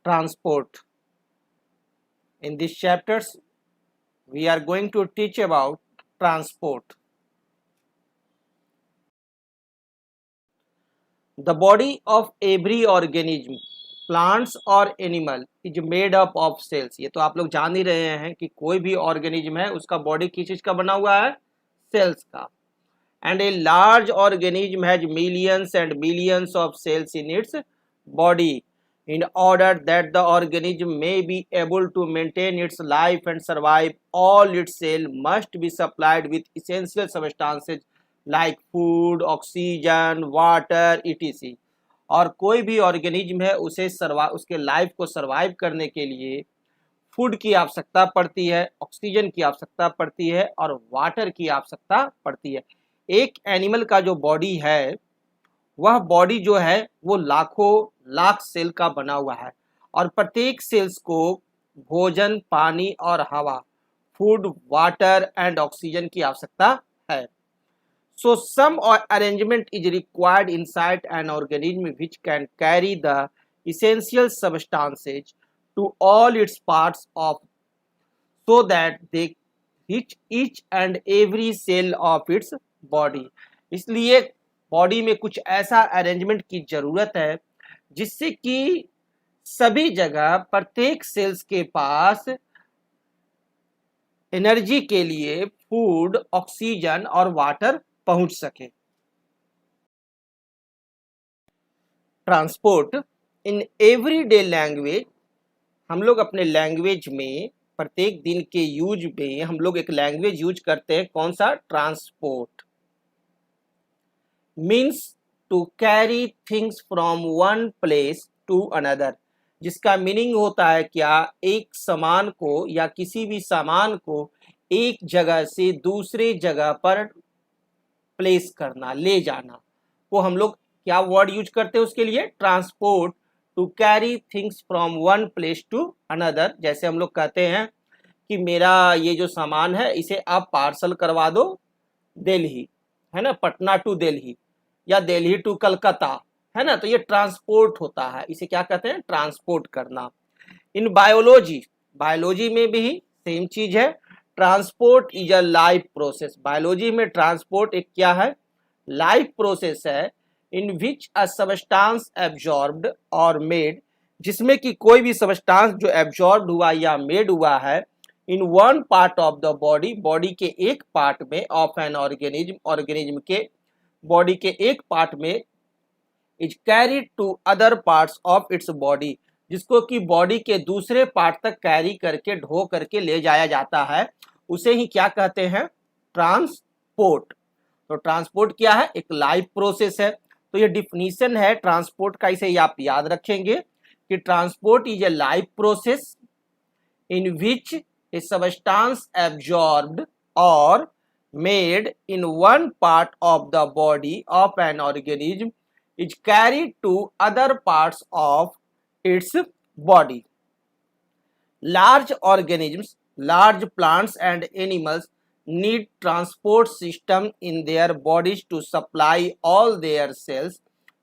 transport. In these chapters, we are going to teach about transport. The body of every organism, plants और animal, is made up of cells. ये तो आप लोग जान ही रहे हैं कि कोई भी ऑर्गेनिज्म है उसका बॉडी किस चीज का बना हुआ है, सेल्स का. And a large organism has millions and millions of cells in its body. In order that the organism may be able to maintain its life and survive, all its cells must be supplied with essential substances like food, oxygen, water, etc. और कोई भी organism है उसे उसके life को survive करने के लिए फूड की आवश्यकता पड़ती है, ऑक्सीजन की आवश्यकता पड़ती है और वाटर की आवश्यकता पड़ती है. एक एनिमल का जो बॉडी है वह बॉडी जो है वो लाखों लाख सेल का बना हुआ है और प्रत्येक सेल्स को भोजन, पानी और हवा, फूड, वाटर एंड ऑक्सीजन की आवश्यकता है. So some arrangement is required inside an organism which can carry the essential substances to all its parts of so that they reach each and every cell of its body. इसलिए body में कुछ ऐसा arrangement की जरूरत है जिससे कि सभी जगह प्रत्येक सेल्स के पास एनर्जी के लिए फूड, ऑक्सीजन और वाटर पहुंच सके. ट्रांसपोर्ट इन एवरीडे लैंग्वेज, हम लोग अपने लैंग्वेज में प्रत्येक दिन के यूज में हम लोग एक लैंग्वेज यूज करते हैं. कौन सा? Transport. Means to carry things from one place to another, जिसका मीनिंग होता है क्या, एक सामान को या किसी भी सामान को एक जगह से दूसरे जगह पर प्लेस करना, ले जाना, वो हम लोग क्या वर्ड यूज करते हैं उसके लिए? Transport. To carry things from one place to another. जैसे हम लोग कहते हैं कि मेरा ये जो सामान है इसे आप पार्सल करवा दो दिल्ली, है ना, पटना टू दिल्ली या दिल्ली टू कलकत्ता, है ना, तो ये ट्रांसपोर्ट होता है. इसे क्या कहते हैं? ट्रांसपोर्ट करना. इन बायोलॉजी, बायोलॉजी में भी सेम चीज है. Transport is a life process. Biology में ट्रांसपोर्ट एक क्या है? लाइफ प्रोसेस है. इन विच अ सबस्टांस एब्जॉर्ब्ड और मेड, जिसमें कि कोई भी सबस्टांस जो एब्जॉर्ब्ड हुआ या मेड हुआ है in one part of the body, body के एक पार्ट में, ऑफ एन ऑर्गेनिज्म, ऑर्गेनिज्म के बॉडी के एक पार्ट में, is carried to other parts of its body, जिसको कि बॉडी के दूसरे पार्ट तक कैरी करके, ढो करके ले जाया जाता है, उसे ही क्या कहते हैं? ट्रांसपोर्ट. तो ट्रांसपोर्ट क्या है? एक लाइफ प्रोसेस है. तो ये डिफिनीशन है ट्रांसपोर्ट का, इसे आप याद रखेंगे कि transport is a life process in which a substance absorbed और made in one part of the body of an organism is carried to other parts of its body. Large organisms, large plants and animals need transport system in their bodies to supply all their cells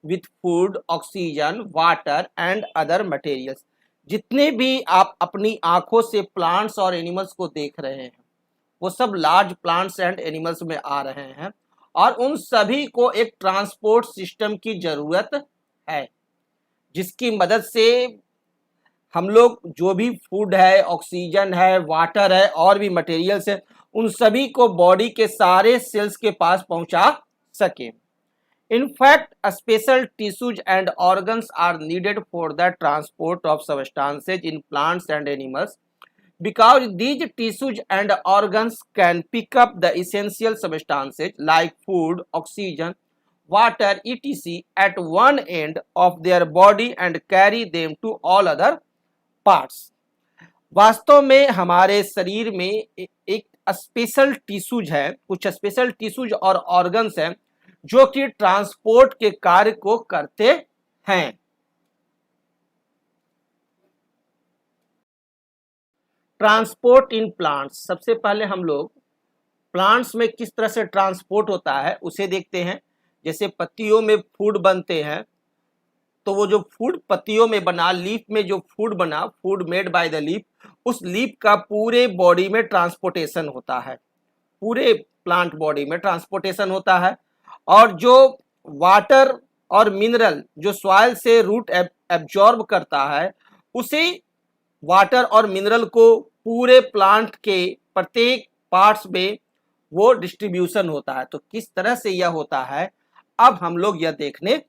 with food, oxygen, water and other materials. जितने भी आप अपनी आंखों से plants और animals को देख रहे हैं वो सब लार्ज प्लांट्स एंड एनिमल्स में आ रहे हैं और उन सभी को एक ट्रांसपोर्ट सिस्टम की जरूरत है जिसकी मदद से हम लोग जो भी फूड है, ऑक्सीजन है, वाटर है और भी मटेरियल्स है उन सभी को बॉडी के सारे सेल्स के पास पहुंचा सके. In fact, special tissues and organs are needed for the transport of substances in plants and animals because these tissues and organs can pick up the essential substances like food, oxygen, water, etc. at one end of their body and carry them to all other parts. वास्तव में हमारे शरीर में एक special tissues है, कुछ special tissues और organs हैं जो कि ट्रांसपोर्ट के कार्य को करते हैं. ट्रांसपोर्ट इन प्लांट्स, सबसे पहले हम लोग प्लांट्स में किस तरह से ट्रांसपोर्ट होता है उसे देखते हैं. जैसे पत्तियों में फूड बनते हैं तो वो जो फूड पत्तियों में बना, लीफ में जो फूड बना, food made by the leaf, उस लीफ का पूरे बॉडी में ट्रांसपोर्टेशन होता है, पूरे प्लांट बॉडी में ट्रांसपोर्टेशन होता है। और जो वाटर और मिनरल जो सॉइल से रूट एब्जॉर्ब करता है, उसी वाटर और मिनरल को पूरे प्लांट के प्रत्येक पार्ट्स में वो डिस्ट्रीब्यूशन होता है। तो किस तरह से यह होता है, अब हम लोग यह देखने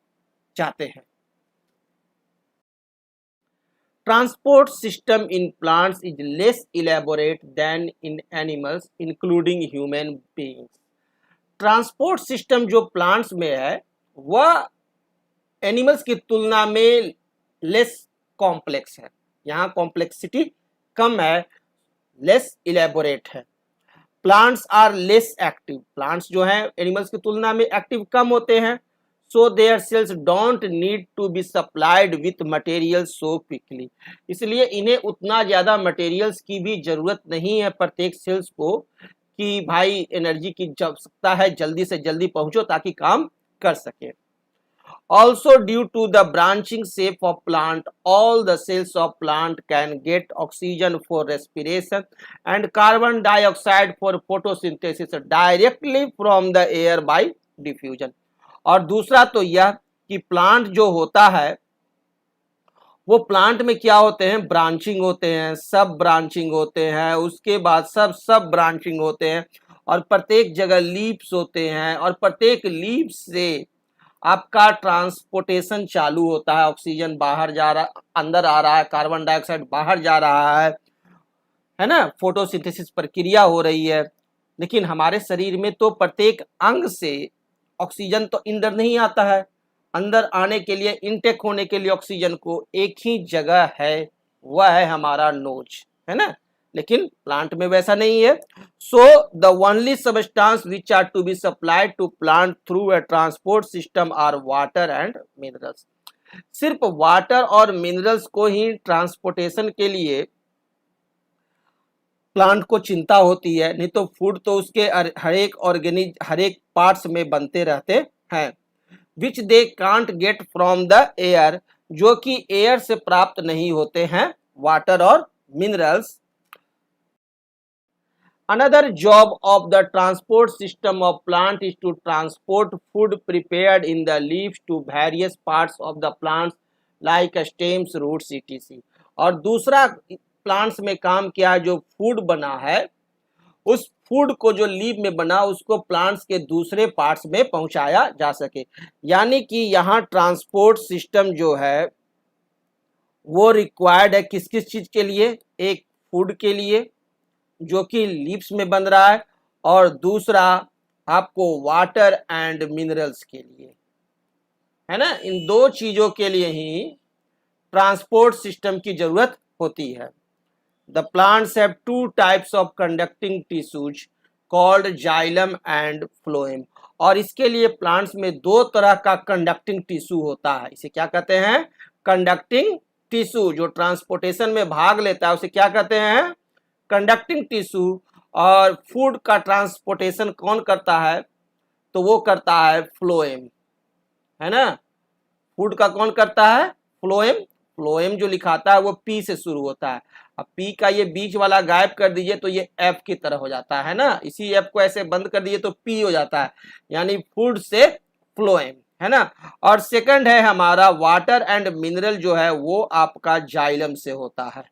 चाहते हैं। Transport system in plants is less elaborate than in animals including human beings. Transport system जो प्लांट्स में है वह एनिमल्स की तुलना में लेस कॉम्प्लेक्स है, यहाँ कॉम्प्लेक्सिटी कम है, लेस इलेबोरेट है। Plants are less active, plants जो है एनिमल्स की तुलना में एक्टिव कम होते हैं। So their cells don't need to be supplied with material so quickly, इसलिए इन्हें उतना ज्यादा मटेरियल्स की भी जरूरत नहीं है प्रत्येक सेल्स को कि भाई एनर्जी की आवश्यकता है, जल्दी से जल्दी पहुंचो ताकि काम कर सके। Also due to the branching shape of plant, all the cells of plant can get oxygen for respiration and carbon dioxide for photosynthesis directly from the air by diffusion। और दूसरा तो यह कि प्लांट जो होता है वो प्लांट में क्या होते हैं, ब्रांचिंग होते हैं, सब ब्रांचिंग होते हैं, उसके बाद सब ब्रांचिंग होते हैं, और प्रत्येक जगह लीव्स होते हैं, और प्रत्येक लीव्स से आपका ट्रांसपोर्टेशन चालू होता है, ऑक्सीजन बाहर जा रहा, अंदर आ रहा है, कार्बन डाइऑक्साइड बाहर जा रहा है ना, फोटोसिंथेसिस प्रक्रिया हो रही है। लेकिन हमारे शरीर में तो प्रत्येक अंग से ऑक्सीजन तो अंदर नहीं आता है, अंदर आने के लिए, इनटेक होने के लिए ऑक्सीजन को एक ही जगह है, वह है हमारा नोज, है ना। लेकिन प्लांट में वैसा नहीं है। So the only substance which are to be supplied to plant through a transport system are water and minerals. सिर्फ वाटर और मिनरल्स को ही ट्रांसपोर्टेशन के लिए प्लांट को चिंता होती है, नहीं तो फूड तो उसके हर एक पार्ट्स में बनते रहते हैं। Which they can't get from the air, जो कि एयर से प्राप्त नहीं होते हैं, वाटर और minerals. Another job of the transport system of plant is to transport food prepared in the leaves to various parts of the plants like stems, roots, etc. और दूसरा प्लांट्स में काम किया जो फूड बना है, उस फूड को जो लीव में बना उसको प्लांट्स के दूसरे पार्ट्स में पहुंचाया जा सके। यानी कि यहाँ ट्रांसपोर्ट सिस्टम जो है वो रिक्वायर्ड है किस किस चीज के लिए, एक फूड के लिए जो कि लीव्स में बन रहा है, और दूसरा आपको वाटर एंड मिनरल्स के लिए, है ना। इन दो चीजों के लिए ही ट्रांसपोर्ट सिस्टम की जरूरत होती है। The plants have two types of conducting tissues called xylem and phloem, और इसके लिए प्लांट्स में दो तरह का कंडक्टिंग टिश्यू होता है। इसे क्या कहते हैं, कंडक्टिंग टिश्यू। जो ट्रांसपोर्टेशन में भाग लेता है उसे क्या कहते हैं, कंडक्टिंग टिश्यू। और फूड का ट्रांसपोर्टेशन कौन करता है, तो वो करता है फ्लोएम, है ना। फूड का कौन करता है, फ्लोएम। फ्लोएम जो लिखाता है वो पी से शुरू होता है। अब पी का ये बीच वाला गायब कर दीजिए तो ये एफ की तरह हो जाता है ना, इसी एफ को ऐसे बंद कर दीजिए तो पी हो जाता है, यानी फूड से फ्लोएम, है ना। और सेकंड है हमारा वाटर एंड मिनरल, जो है वो आपका जाइलम से होता है।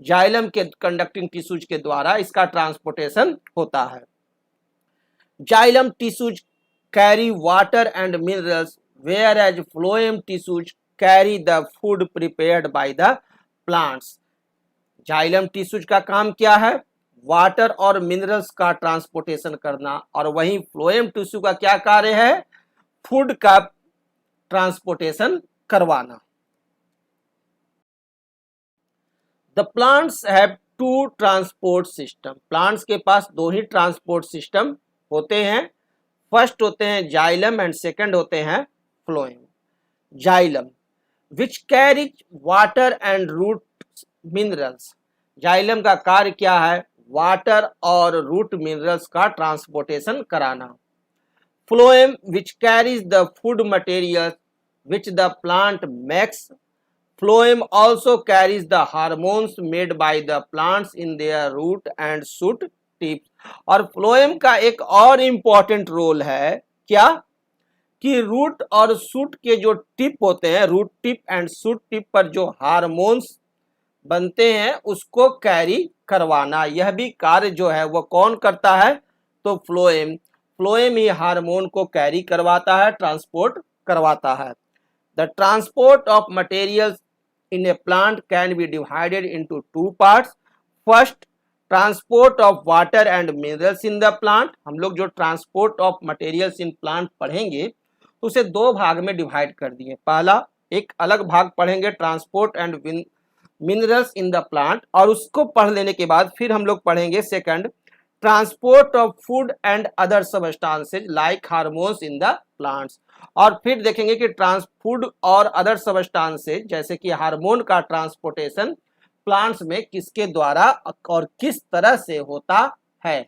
जाइलम के कंडक्टिंग टिश्यूज के द्वारा इसका ट्रांसपोर्टेशन होता है। Xylem tissues carry water and minerals whereas phloem tissues carry the food prepared by the plants. Xylem tissues का काम क्या है, वाटर और मिनरल्स का ट्रांसपोर्टेशन करना, और वहीं फ्लोएम टिश्यू का क्या कार्य है, फूड का ट्रांसपोर्टेशन करवाना। The plants have two transport system। Plants के पास दो ही ट्रांसपोर्ट सिस्टम होते हैं। फर्स्ट होते हैं जाइलम एंड सेकंड होते हैं phloem. Xylem which carries water and root minerals. Xylem का कार्य क्या है, वाटर और रूट मिनरल्स का ट्रांसपोर्टेशन कराना। Phloem which carries the food material which the plant makes. Phloem also carries the hormones made by the plants in their root and shoot tips. और phloem का एक और इम्पॉर्टेंट रोल है क्या कि root और शूट के जो टिप होते हैं, root tip and shoot tip पर जो हार्मोन्स बनते हैं उसको कैरी करवाना, यह भी कार्य जो है वो कौन करता है, तो फ्लोएम ही हार्मोन को कैरी करवाता है, ट्रांसपोर्ट करवाता है। The transport of materials in A plant can be divided into two parts. First, transport of water and minerals in the plant. हम लोग जो transport of materials in plant पढ़ेंगे तो उसे दो भाग में डिवाइड कर दिए। पहला एक अलग भाग पढ़ेंगे transport and minerals in the plant, और उसको पढ़ लेने के बाद फिर हम लोग पढ़ेंगे second, transport of food and other substances like hormones in the plants. और फिर देखेंगे कि फूड और अदर सबस्टांसेज जैसे कि हार्मोन का ट्रांसपोर्टेशन प्लांट्स में किसके द्वारा और किस तरह से होता है।